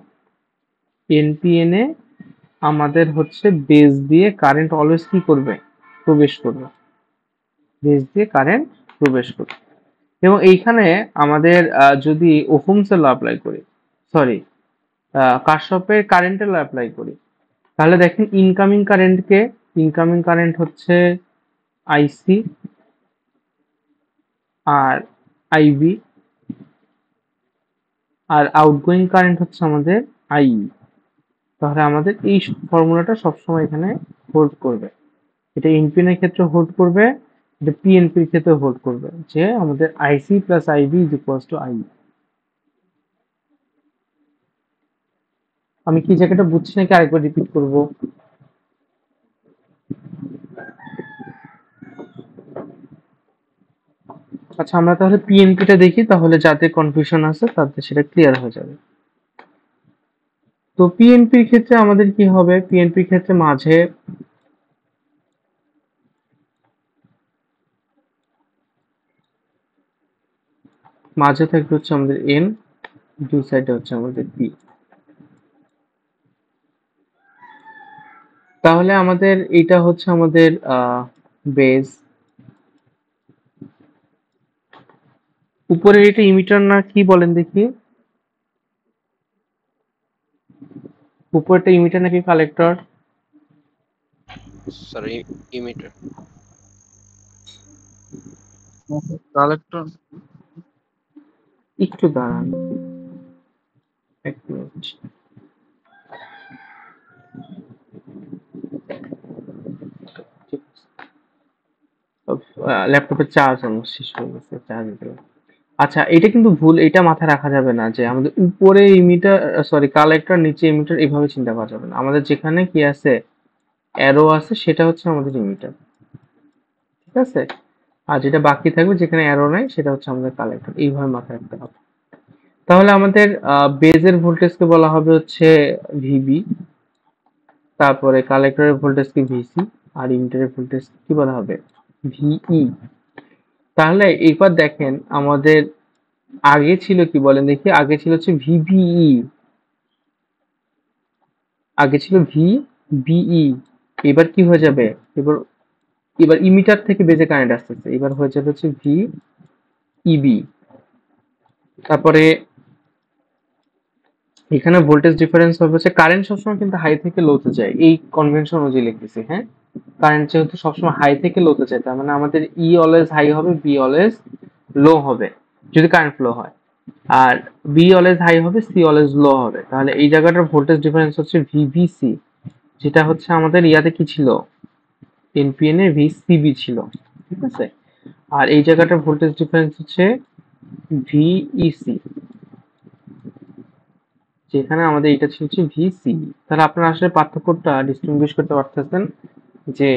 এনপিএন এ আমাদের হচ্ছে বেস দিয়ে কারেন্ট অলওয়েজ কি করবে, প্রবেশ করবে। বেস দিয়ে কারেন্ট প্রবেশ করবে। এবং এইখানে আমাদের যদি ওহমস এর ল অ্যাপ্লাই করি, সরি কারশফের কারেন্টের ল অ্যাপ্লাই করি, তাহলে দেখেন ইনকামিং কারেন্ট হচ্ছে আইসি আর আইবি, আর আউটগোয়িং কারেন্ট হচ্ছে আমাদের আই। তাহলে আমাদের এই ফর্মুলাটা সবসময় এখানে হোল্ড করবে। এটা এনপিএন এর ক্ষেত্রে হোল্ড করবে, এটা পিএনপির ক্ষেত্রে হোল্ড করবে, যে আমাদের IC plus IB is equals to I. আমি কি জায়গাটা বুঝছি নাকি আরেকবার রিপিট করব? আচ্ছা, আমরা তাহলে পিএনপিটা দেখি, তাহলে যাদের কনফিউশন আছে তাদের সেটা ক্লিয়ার হয়ে যাবে। তো পিএনপির ক্ষেত্রে আমাদের কি হবে? পিএনপির ক্ষেত্রে মাঝে থাকবে হচ্ছে আমাদের এন, দুই সাইডে হচ্ছে আমাদের পি। তাহলে আমাদের এটা হচ্ছে আমাদের বেস। উপরের এটা ইমিটার না, কি বলেন দেখি? উপরেরটা ইমিটার নাকি কালেক্টর? Sir emitter. কালেক্টর। একটু দাঁড়ান, এক মিনিট। ল্যাপটপের চার্জ আমার শেষ হয়ে গেছে, চার্জ দিলাম। আচ্ছা, এটা কিন্তু ভুল, এটা মাথায় রাখা যাবে না যে আমাদের উপরে ইমিটার, সরি কালেক্টর, নিচে ইমিটার, এইভাবে চিন্তা করা যাবে না। আমাদের যেখানে কি আছে, অ্যারো আছে, সেটা হচ্ছে আমাদের ইমিটার, ঠিক আছে? আর যেটা বাকি থাকবে, যেখানে অ্যারো নাই, সেটা হচ্ছে আমাদের কালেক্টর। এইভাবে মাথায় রাখতে হবে। তাহলে আমাদের বেজের ভোল্টেজকে বলা হবে হচ্ছে ভিবি, তারপরে কালেক্টরের ভোল্টেজকে ভিসি, আর ইমিটারের ভোল্টেজ কি বলা হবে, ভিই। তাহলে এবার দেখেন আমাদের আগে ছিল কি বলেন দেখি, আগে ছিল হচ্ছে ভিভিই, আগে ছিল ভিবিই। এবার কি হয়ে যাবে, এবার এবার ইমিটার থেকে বেজে কারেন্ট আসতেছে, এবার হয়ে যাবে হচ্ছে ভিইবি। তারপরে এখানে ভোল্টেজ ডিফারেন্স হবে হচ্ছে, কারেন্ট সবসময় কিন্তু হাই থেকে লোতে যায়, এই কনভেনশন অনুযায়ী লিখতেছি, হ্যাঁ? কারেন্ট যেহেতু সবসময় হাই থেকে লোতে যায়, তার মানে আমাদের ই অলওয়েজ হাই হবে, বি অলওয়েজ লো হবে যদি কারেন্ট ফ্লো হয়। আর বি অলওয়েজ হাই হবে, সি অলওয়েজ লো হবে। তাহলে এই জায়গাটার ভোল্টেজ ডিফারেন্স হচ্ছে ভিভিসি, যেটা হচ্ছে আমাদের ইয়াতে কি ছিল, এনপিএন এ ভিসিবি ছিল, ঠিক আছে? আর এই জায়গাটার ভোল্টেজ ডিফারেন্স হচ্ছে ভিইসি, যেখানে আমাদের এটা ছিল হচ্ছে ভিসি। তাহলে আপনারা আসলে পার্থক্যটা ডিস্টিংগুইশ করতে পারতেছেন যে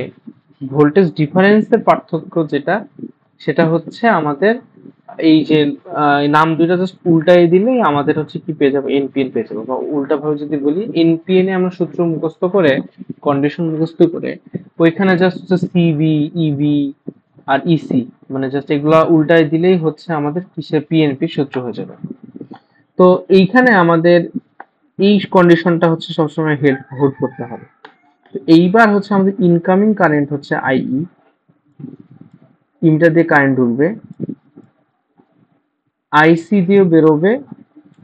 ভোল্টেজ ডিফারেন্সের পার্থক্য যেটা, সেটা হচ্ছে আমাদের এই যে নাম দুইটা জাস্ট উল্টাই দিলেই আমাদের হচ্ছে কি পেয়ে যাবো, এনপিএন পেয়ে যাবো। বা উল্টা ভাবে যদি বলি, এনপিএন এ আমরা সূত্র মুখস্থ করে, কন্ডিশন মুখস্থ করে, ওইখানে জাস্ট হচ্ছে সিবি, ইবি আর ইসি, মানে জাস্ট এগুলা উল্টাই দিলেই হচ্ছে আমাদের কিসের, পিএনপি সূত্র হয়ে যাবে। তো এইখানে আমাদের এই কন্ডিশনটা হচ্ছে সবসময় হোল্ড করতে হবে। তো এইবার হচ্ছে আমাদের ইনকামিং কারেন্ট হচ্ছে আইই, ইমিটার দিয়ে কারেন্ট ঢুকবে, আইসি দিয়েও বেরোবে,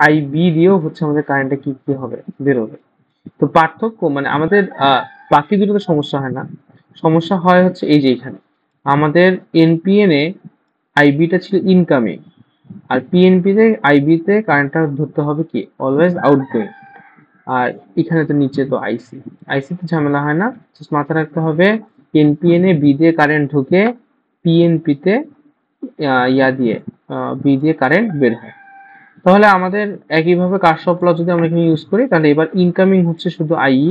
আইবি দিয়েও হচ্ছে আমাদের কারেন্টটা কি কি হবে, বেরোবে। তো পার্থক্য মানে আমাদের বাকি দুটোতে সমস্যা হয় না, সমস্যা হয় হচ্ছে এই যে এখানে আমাদের এনপিএন এ আইবিটা ছিল ইনকামিং, আর পিএনপি তে আইবি তে কারেন্টটা ধরতে হবে কি, অলওয়েজ আউটগোয়িং। আর এখানে তো নিচে তো আইসি, আইসি তে ঝামেলা হয় না, জাস্ট মাথায় রাখতে হবে এনপিএন এ বি দিয়ে কারেন্ট ঢুকে, পিএনপি তে ইয়া দিয়ে বি দিয়ে কারেন্ট বের হয়। তাহলে আমাদের একইভাবে কারশফ ল যদি আমরা এখানে ইউজ করি, তাহলে এবার ইনকামিং হচ্ছে শুধু আইই,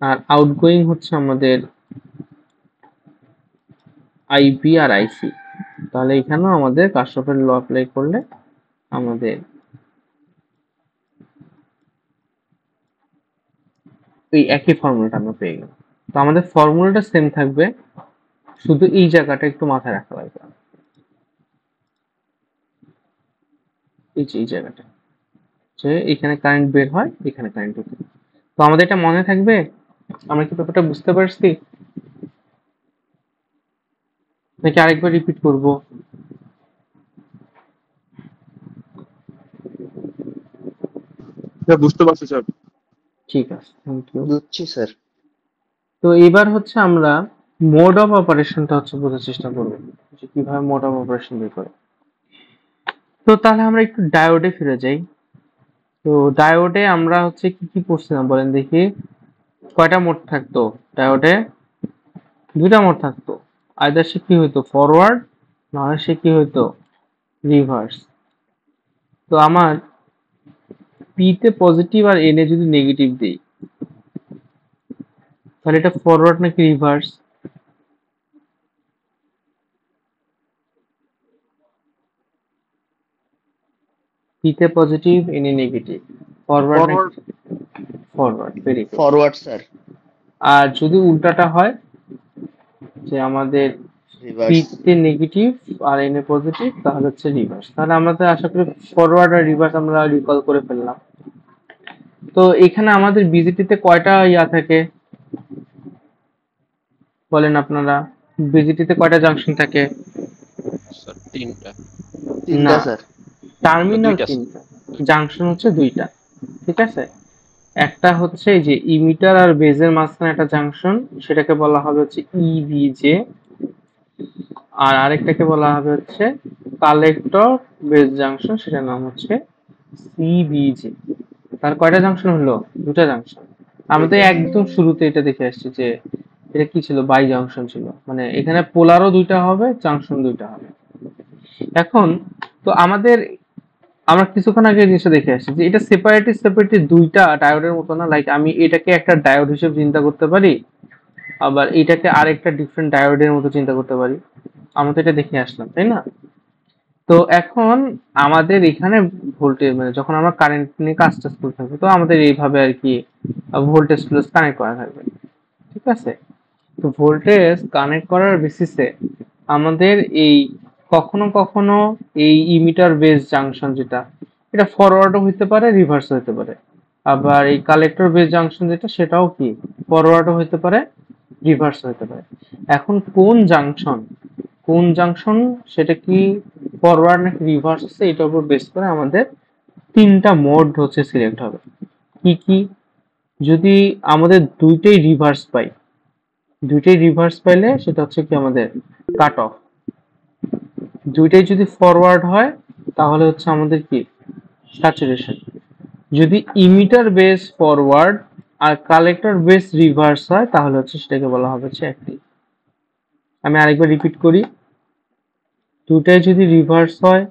আর আউটগোয়িং হচ্ছে আমাদের আইপি আর আইসি, তাহলে এখানেও আমাদের কারশফের ল অ্যাপ্লাই করলে আমাদের এই একই ফর্মুলাটা আমরা পেয়ে গেলাম। তো আমাদের ফর্মুলাটা সেম থাকবে, শুধু এই জায়গাটা একটু মাথায় রাখা লাগবে। এই জায়গাটা যে এখানে কারেন্ট বের হয়, এখানে কারেন্ট ঢোকে। তো আমাদের এটা মনে থাকবে? আমরা কি ব্যাপারটা বুঝতে পারছি নাকি আরেকবার রিপিট করব? স্যার বুঝতে পারছি স্যার। ঠিক আছে, থ্যাংক ইউ। বুঝছি স্যার। তো এবার হচ্ছে আমরা মোড অফ অপারেশনটা হচ্ছে বোঝার চেষ্টা করব, যে কিভাবে মোড অফ অপারেশন বের করে। তো তাহলে আমরা একটু ডায়োডে ফিরে যাই। তো ডায়োডে আমরা হচ্ছে কি কি পড়ছিলাম বলেন দেখি। কয়টা মোড থাকতো ডায়োডে? দুইটা মোড থাকতো। আইদার সে কি হইতো ফরওয়ার্ড, না হয় সে কি হইতো রিভার্স। তো আমার পি তে পজিটিভ আর এন এ যদি নেগেটিভ দিই, তাহলে এটা ফরওয়ার্ড নাকি রিভার্স? পি তে পজিটিভ এন এ নেগেটিভ, ফরওয়ার্ড নাকি? Forward. Forward, very good. Forward sir. আর যদি উল্টাটা হয়, যে আমাদের পি রিভার্স। তে নেগেটিভ আর এন এ পজিটিভ, তাহলে হচ্ছে রিভার্স। তাহলে আমাদের আশা করি ফরওয়ার্ড আর রিভার্স আমরা রিকল করে ফেললাম। তো এখানে আমাদের বিজিটিতে কয়টা ইয়া থাকে বলেন আপনারা? বিজিটিতে কয়টা জাংশন থাকে? স্যার তিনটা। তিনটা না, স্যার। টার্মিনাল দুইটা। তিনটা, জাংশন হচ্ছে দুইটা। ঠিক আছে, একটা হচ্ছে এই যে ইমিটার আর বেজের মাঝখানে একটা জাংশন, সেটাকে বলা হবে হচ্ছে ইবিজে। আর আরেকটাকে বলা হবে হচ্ছে কালেক্টর বেজ জাংশন, সেটার নাম হচ্ছে সিবিজে। তার কয়টা জাংশন হলো? দুটা জাংশন। আমরা তো দুইটা। একদম শুরুতে এটা দেখে আসছি যে এটা কি ছিল, বাই জাংশন ছিল, মানে এখানে পোলারও দুইটা হবে, জাংশন দুইটা হবে। এখন তো আমরা কিছুক্ষণ আগে জিনিসটা দেখে আসছি যে এটা সেপারেটলি দুইটা ডায়োডের মতো না। লাইক আমি এটাকে একটা ডায়োড হিসেবে চিন্তা করতে পারি, আবার এটাকে আরেকটা ডিফারেন্ট ডায়োডের মতো চিন্তা করতে পারি। আমরা তো এটা দেখে আসলাম, তাই না? তো এখন আমাদের এখানে ভোল্টেজ, মানে যখন আমরা কারেন্ট নিয়ে কাজ টাজ করতে থাকবো, তো আমাদের এইভাবে আর কি ভোল্টেজ প্লাস কানেক্ট করা থাকবে। ঠিক আছে, তো ভোল্টেজ কানেক্ট করার বেসিসে আমাদের এই কখনো কখনো এই ইমিটার বেস জাংশন যেটা, এটা ফরওয়ার্ডও হইতে পারে, রিভার্সও হইতে পারে। আবার এই কালেক্টর বেস জাংশন যেটা, সেটাও কি ফরওয়ার্ডও হইতে পারে, রিভার্সও হইতে পারে। এখন কোন জাংশন সেটা কি ফরওয়ার্ড নাকি রিভার্স আছে, এটার উপর বেস করে আমাদের তিনটা মোড হচ্ছে সিলেক্ট হবে। কি কি? যদি আমাদের দুইটাই রিভার্স পাইলে সেটা হচ্ছে কি আমাদের কাট অফ। দুইটাই যদি ফরওয়ার্ড হয় তাহলে হচ্ছে আমাদের কি স্যাচুরেশন। যদি ইমিটার বেস ফরওয়ার্ড আর কালেক্টর বেস রিভার্স হয় তাহলে হচ্ছে সেটাকে বলা হবে হচ্ছে অ্যাক্টিভ। আমি আরেকবার রিপিট করি, দুটাই যদি রিভার্স হয়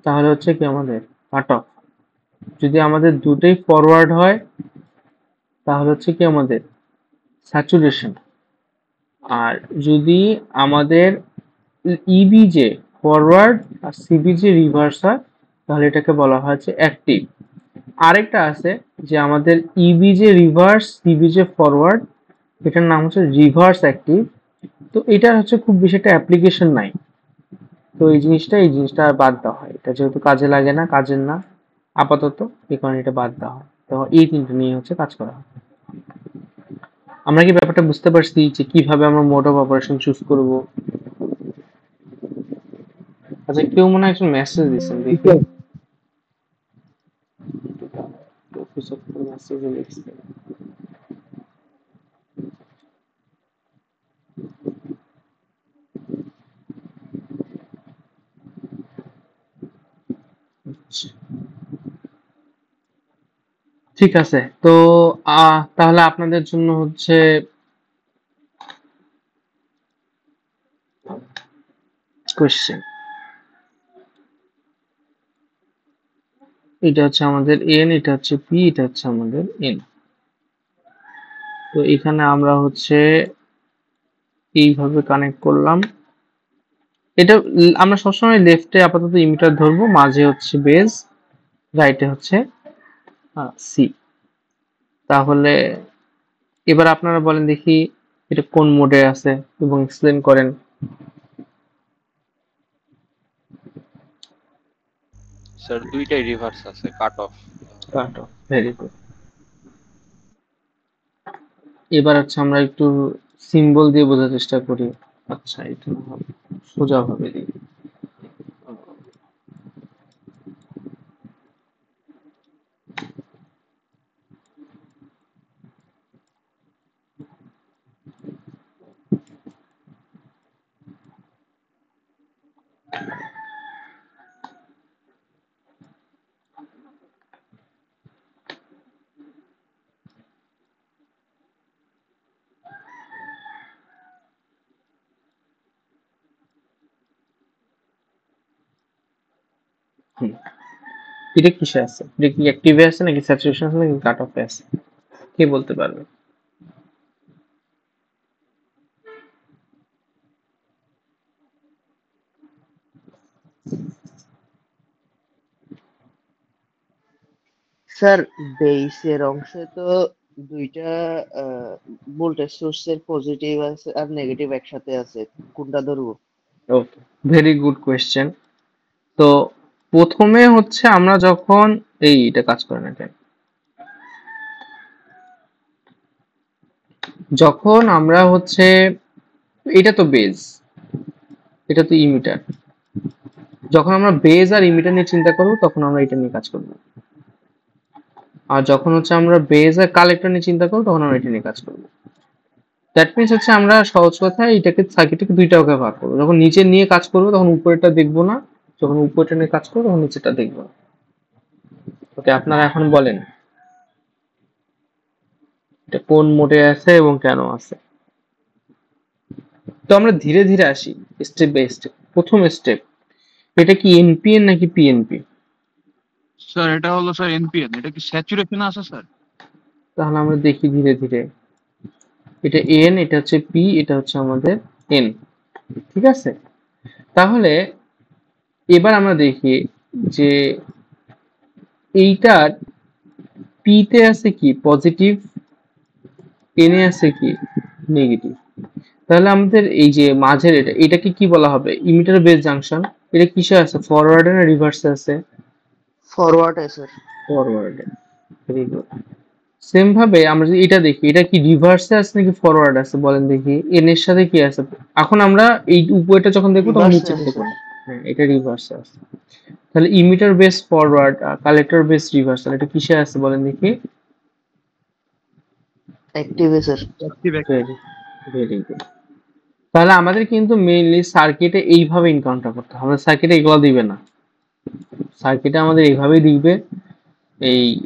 তাহলে হচ্ছে কি আমাদের কাট অফ। যদি আমাদের দুটোই ফরওয়ার্ড হয় তাহলে হচ্ছে কি আমাদের স্যাচুরেশন। আর যদি আমাদের ইবিজে ফরওয়ার্ড আর সিবিজে রিভার্স হয় তাহলে এটাকে বলা হচ্ছে অ্যাক্টিভ। আরেকটা আছে যে আমাদের ইবিজে রিভার্স সিবিজে ফরওয়ার্ড, এটার নাম হচ্ছে রিভার্স অ্যাক্টিভ। তো এটা হচ্ছে খুব বেশি একটা অ্যাপ্লিকেশন নাই, তো এই জিনিসটা বাদ দেওয়া হয়, এটা যেহেতু কাজে লাগে না, কাজের না আপাতত, এই কারণে এটা বাদ দেওয়া হয়। তো এই তিনটা নিয়ে হচ্ছে কাজ করা হয়। আমরা কি ব্যাপারটা বুঝতে পারছি যে কিভাবে আমরা মোড অফ অপারেশন চুজ করব? আচ্ছা, কেউ মনে হয় একজন মেসেজ দিচ্ছেন, দেখি মেসেজে লিখছে। ঠিক আছে, তো তাহলে আপনাদের জন্য হচ্ছে কোশ্চেন, এটা হচ্ছে আমাদের এন, এটা হচ্ছে পি, এটা হচ্ছে আমাদের এন। তো এখানে আমরা হচ্ছে এইভাবে কানেক্ট করলাম। এটা আমরা সবসময় লেফটে আপাতত ইমিটার ধরবো, মাঝে হচ্ছে বেজ, রাইটে হচ্ছে সি। তাহলে এবার আপনারা বলেন দেখি এটা কোন মোডে আছে এবং এক্সপ্লেন করেন। স্যার দুইটাই রিভার্স আছে, cut off. Cut off, very good. এবার হচ্ছে আমরা একটু সিম্বল দিয়ে বোঝার চেষ্টা করি। আচ্ছা, এটা না হবে, সোজা ভাবে দিই। হুম, এটা কিসে আছে? এটা কি অ্যাক্টিভে আছে নাকি স্যাচুরেশন আছে নাকি কাট অফে আছে? কে বলতে পারবে? স্যার বেইসের অংশে তো দুইটা ভোল্টেজ সোর্সের পজিটিভ আছে আর নেগেটিভ একসাথে আছে, কোনটা ধরবো? ওকে, ভেরি গুড কোয়েশ্চেন। তো প্রথমে হচ্ছে আমরা যখন এটা কাজ করে না কেন, যখন আমরা হচ্ছে এটা তো বেজ, এটা তো ইমিটার, যখন আমরা বেজ আর ইমিটার নিয়ে চিন্তা করবো তখন আমরা এটা নিয়ে কাজ করবো। আর যখন হচ্ছে আমরা বেজ আর কালেক্টর নিয়ে চিন্তা করবো তখন আমরা এটা নিয়ে কাজ করবো। দ্যাট মিনস হচ্ছে আমরা সহজ কথায় এটাকে সার্কিটকে দুইটা ভাগে ভাগ করবো। যখন নিচে নিয়ে কাজ করবো তখন উপরেরটা দেখবো না, যখন উপরেরটা নিয়ে কাজ করবো তখন নিচেরটা দেখবো। ওকে, আপনারা এখন বলেন এটা কোন মোডে আছে এবং কেন আছে। তো আমরা ধীরে ধীরে আসি, স্টেপ বাই স্টেপ। প্রথম স্টেপ, এটা কি এনপিএন নাকি পিএনপি? স্যার এটা হলো স্যার এনপিএন। এটা কি স্যাচুরেশনে আছে স্যার? তাহলে আমরা দেখি ধীরে ধীরে। এটা এন, এটা হচ্ছে পি, এটা হচ্ছে আমাদের এন। ঠিক আছে, তাহলে এবার আমরা দেখি যে এইটার পি তে আছে কি পজিটিভ, এন এ আছে কি নেগেটিভ। তাহলে আমাদের এই যে মাঝের এটাকে কি বলা হবে? Emitter base junction. এটা কিসে আছে, ফরওয়ার্ডে না রিভার্সে আছে? ফরওয়ার্ডে স্যার। ফরওয়ার্ডে, ভেরি গুড। সেম ভাবে আমরা যদি এটা দেখি, এটা কি রিভার্সে আছে নাকি ফরওয়ার্ড আছে বলেন দেখি, এন এর সাথে কি আছে? এখন আমরা এই উপরেটা যখন দেখবো তখন রিভার্সে নিচে আছে দেখবো স্যার। না। হ্যাঁ, এটা রিভার্সে আছে। তাহলে ইমিটার বেস ফরওয়ার্ড আর কালেক্টর বেস রিভার্স, তাহলে এটা কিসে আছে বলেন দেখি? অ্যাক্টিভে sir. Active. Very very good. তাহলে আমাদের কিন্তু মেইনলি সার্কিটে এইভাবে এনকাউন্টার করতে হবে, সার্কিটে এগুলো দিবে না, সার্কিটে আমাদের এইভাবেই দিবে,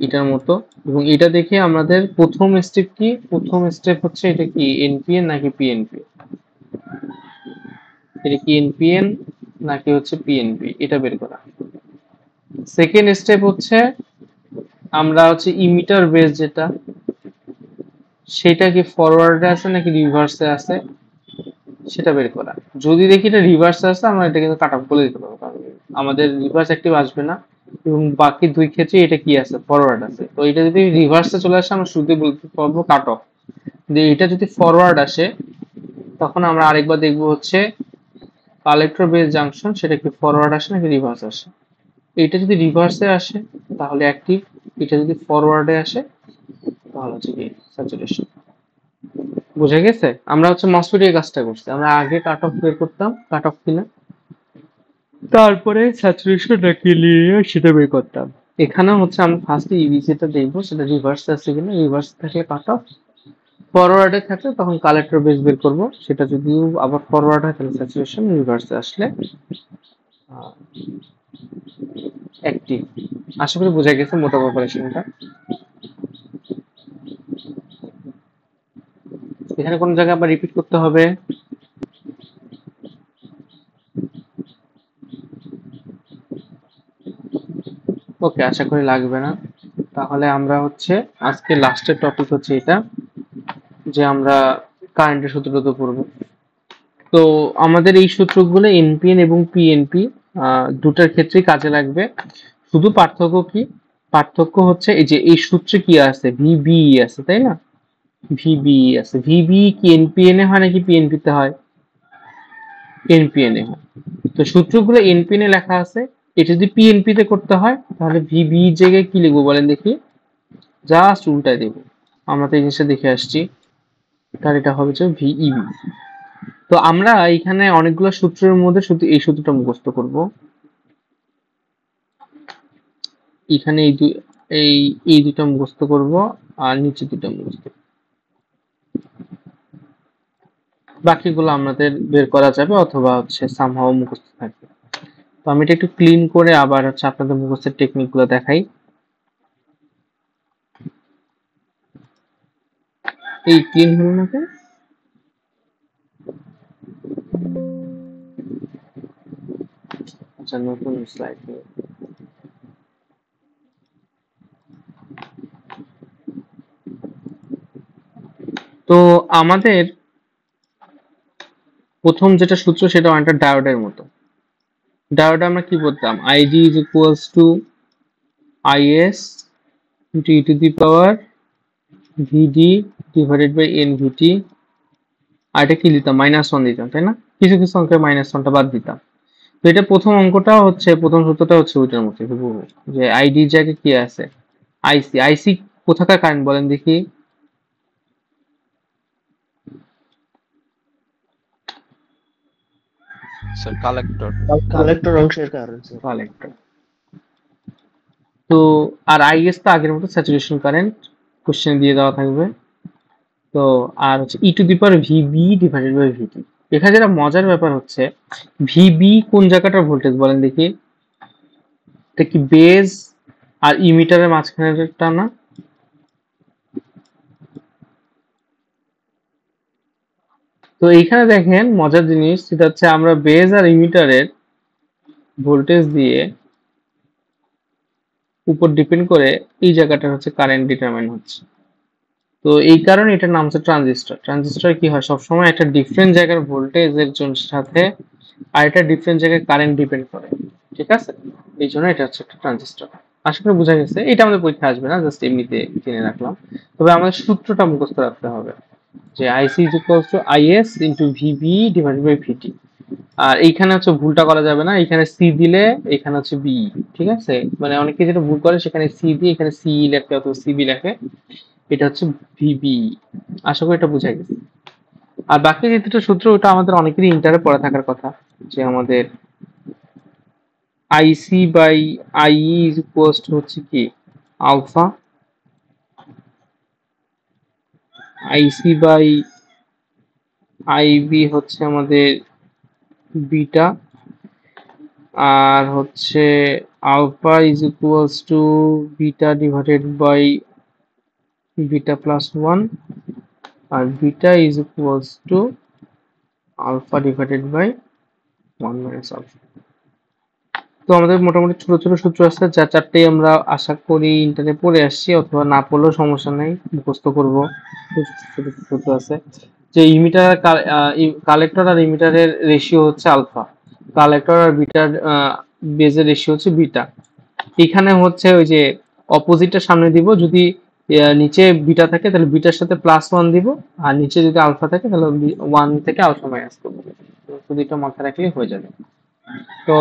এটার মতো। এবং এটা দেখে আমাদের প্রথম স্টেপ কি, প্রথম স্টেপ হচ্ছে এটা কি এনপিএন নাকি পিএনপি, এটা কি এনপিএন নাকি হচ্ছে পিএনপি, এটা বের করা। সেকেন্ড স্টেপ হচ্ছে আমরা হচ্ছে ইমিটার বেস যেটা, সেটা কি ফরওয়ার্ডে আছে নাকি রিভার্সে আছে সেটা বের করা। যদি দেখি এটা রিভার্সে আছে আমরা এটা কিন্তু কাট অফ বলে দিতে পারবো, কারণ আমাদের রিভার্স অ্যাক্টিভ আসবে না। এবং বাকি দুই ক্ষেত্রে এটা কি আছে, ফরওয়ার্ড আছে। তো এটা যদি রিভার্সে চলে আসে আমরা শুরুতে বলতে পারবো কাট অফ। এটা যদি ফরওয়ার্ড আসে তখন আমরা আরেকবার দেখবো হচ্ছে কালেক্টর বেস জাংশন, সেটা কি ফরওয়ার্ড আসে নাকি রিভার্স আসে। এটা যদি রিভার্সে আসে তাহলে অ্যাক্টিভ, এটা যদি ফরওয়ার্ডে আসে তাহলে হচ্ছে কি স্যাচুরেশন। বুঝে গেছে? আমরা হচ্ছে মসফেট এর কাজটা করছি, আমরা আগে কাট অফ বের করতাম, কাট অফ কিনা, তারপরে স্যাচুরেশন নাকি লিনিয়ার সেটা বের করতাম। এখানে হচ্ছে আমরা ফার্স্টে ইভি যেটা দেখবো সেটা রিভার্সে আছে কিনা, রিভার্স থাকলে কাট অফ, ফরওয়ার্ডে থাকলে তখন কালেক্টর বেস বের করব, সেটা যদিও আবার ফরওয়ার্ড হয় তাহলে স্যাচুরেশন, রিভার্সে আসলে অ্যাক্টিভ। আশা করি বোঝা গেছে মোটা অপারেশনটা। এখানে কোন জায়গায় আবার রিপিট করতে হবে? ওকে, আশা করি লাগবে না। তাহলে আমরা হচ্ছে আজকে লাস্টের টপিক হচ্ছে এটা, যে আমরা কারেন্টের সূত্রটা পড়বো। তো আমাদের এই সূত্রগুলো এনপিএন এবং পিএনপি দুটার ক্ষেত্রেই কাজে লাগবে। শুধু পার্থক্য কি? পার্থক্য হচ্ছে এই যে এই সূত্রে কি আছে, ভিবিই আছে, তাই না? ভিবিই আছে। ভিবিই কি এনপিএন এ হয় নাকি পিএনপি তে হয়? এনপিএন এ হয়। তো সূত্রগুলো এনপিএন এ লেখা আছে, এটা যদি পিএনপি তে করতে হয় তাহলে ভিবিই জায়গায় কি লিখবো বলেন দেখি? জাস্ট উল্টায় দেবো। আমরা তো এই জিনিসটা দেখে আসছি, তাহলে এটা হবে যে ভিইবি। তো আমরা এখানে অনেকগুলো সূত্রের মধ্যে শুধু এই সূত্রটা মুখস্থ করব। এখানে এই দুটো মুখস্থ করব আর নিচে দুটো মুখস্থ করব। বাকিগুলো আমাদের বের করা যাবে অথবা হচ্ছে সামহাও মুখস্থ থাকবে। তো আমি এটা একটু ক্লিন করে আবার হচ্ছে আপনাদের মুখস্থের টেকনিক গুলো দেখাই। এই ক্লিন হলো না কেন? আচ্ছা, নতুন স্লাইড। তো আমাদের প্রথম যেটা সূত্র সেটা অনেকটা ডায়োডের মতো। ডায়োডে আমরা কি বলতাম? ID is equals to IS into e to the power VD divided by NVT. আর এটা কি দিতাম? -1 দিতাম, তাই না? কিছু কিছু অঙ্কের -1টা বাদ দিতাম। তো এটা প্রথম অঙ্কটা হচ্ছে, প্রথম সূত্রটা হচ্ছে ওইটার মতো, যে আইডি জায়গায় কি আছে? আইসি। আইসি কোথাকার কারেন্ট বলেন দেখি? Sir collector. কালেক্টর অংশের কারণ স্যার। কালেক্টর। তো আর আইএস তো আগের মতো স্যাচুরেশন কারেন্ট, কোশ্চেন দিয়ে দেওয়া থাকবে। তো আর হচ্ছে e to the power VB divided by VT. এখানে যেটা মজার ব্যাপার হচ্ছে, ভিবি কোন জায়গাটার ভোল্টেজ বলেন দেখি? এটা কি বেজ আর ইমিটারের মাঝখানেরটা না? তো এইখানে দেখেন মজার জিনিস, সেটা হচ্ছে আমরা বেজ আর ইমিটারের ভোল্টেজ দিয়ে উপর ডিপেন্ড করে এই জায়গাটা হচ্ছে কারেন্ট ডিটারমাইন হচ্ছে। তো এই কারণে এটার নাম হচ্ছে ট্রানজিস্টর। ট্রানজিস্টর কি হয়? সবসময় একটা ডিফারেন্ট জায়গার ভোল্টেজের সাথে আর একটা ডিফারেন্ট জায়গায় কারেন্ট ডিপেন্ড করে, ঠিক আছে? এই জন্য এটা হচ্ছে একটা ট্রানজিস্টর। আশা করি বোঝা গেছে। এটা আমাদের পরীক্ষা আসবে না, জাস্ট এমনিতে জেনে রাখলাম। তবে আমাদের সূত্রটা মুখস্থ রাখতে হবে, যে IC is equals to IS into VB divided by VT. আর এইখানে হচ্ছে ভুলটা করা যাবে না, এখানে সি দিলে এখানে হচ্ছে বি, ঠিক আছে? মানে অনেকে যেটা ভুল করে, সেখানে সি দিয়ে এখানে সি লেখে অথবা সিবি লেখে, এটা হচ্ছে ভিবি। আশা করি এটা বোঝা গেছে। আর বাকি যে দুটো সূত্র, ওটা আমাদের অনেকেরই ইন্টারে পড়া থাকার কথা, যে আমাদের IC by IE is equals to হচ্ছে কি আলফা, আইসি বাই আইবি হচ্ছে আমাদের বিটা, আর হচ্ছে alpha is equals to beta divided by beta plus 1, আর beta is equals to alpha divided by 1 minus alpha. তো আমাদের মোটামুটি ছোট ছোট সূত্র আছে, যা চারটেই আমরা আশা করি ইন্টারে পড়ে আসছি, অথবা না পড়লেও সমস্যা নেই, মুখস্থ করবো। ছোট ছোট সূত্র আছে, যে ইমিটার কালেক্টর আর ইমিটারের রেশিও হচ্ছে আলফা, কালেক্টর আর বিটার বেজের রেশিও হচ্ছে বিটা। এখানে হচ্ছে ওই যে অপোজিটটা সামনে দিব, যদি নিচে বিটা থাকে তাহলে বিটার সাথে +1 দিব, আর নিচে যদি আলফা থাকে তাহলে 1 থেকে আলফা মাইনাস করবো। শুধু এটা মাথায় রাখলে হয়ে যাবে। তো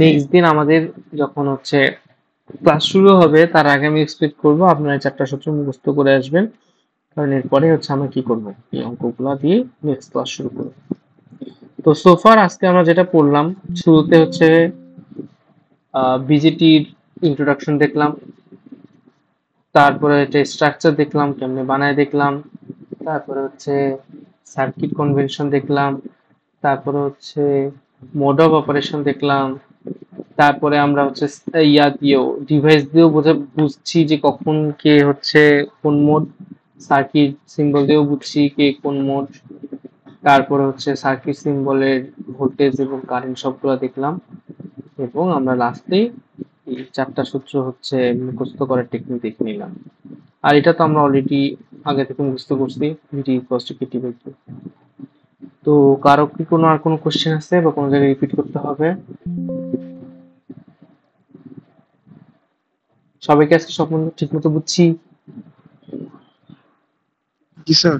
নেক্সট দিন আমাদের যখন হচ্ছে ক্লাস শুরু হবে, তার আগে আমি এক্সপেক্ট করবো আপনারা 4টা সূত্র মুখস্থ করে আসবেন, কারণ এরপরে হচ্ছে আমরা কি করব, এই অঙ্কগুলো দিয়ে নেক্সট ক্লাস শুরু করব। তো সোফার আজকে আমরা যেটা পড়লাম, শুরুতে হচ্ছে বিজেটির ইন্ট্রোডাকশন দেখলাম, তারপরে হচ্ছে স্ট্রাকচার দেখলাম কেমনে বানায় দেখলাম, তারপরে হচ্ছে সার্কিট কনভেনশন দেখলাম, তারপরে হচ্ছে মোড অফ অপারেশন দেখলাম, তারপরে আমরা হচ্ছে ইয়া দিয়েও ডিভাইস দিয়েও বুঝছি যে কখন কে হচ্ছে কোন মোড, সার্কিট সিম্বল দিয়েও বুঝছি কে কোন মোড, তারপরে হচ্ছে সার্কিট সিম্বলের ভোল্টেজ এবং কারেন্ট সবগুলো দেখলাম, এবং আমরা লাস্টে এই 4টা সূত্র হচ্ছে মুখস্থ করার টেকনিক দেখে নিলাম। আর এটা তো আমরা অলরেডি আগে থেকে মুখস্থ করছি, VT equals to KT by Q. তো কারো কি কোনো আর কোনো কোশ্চেন আছে বা কোনো জায়গায় রিপিট করতে হবে? সবাইকে আজকে সব ঠিক মতো বুঝছি? জি স্যার।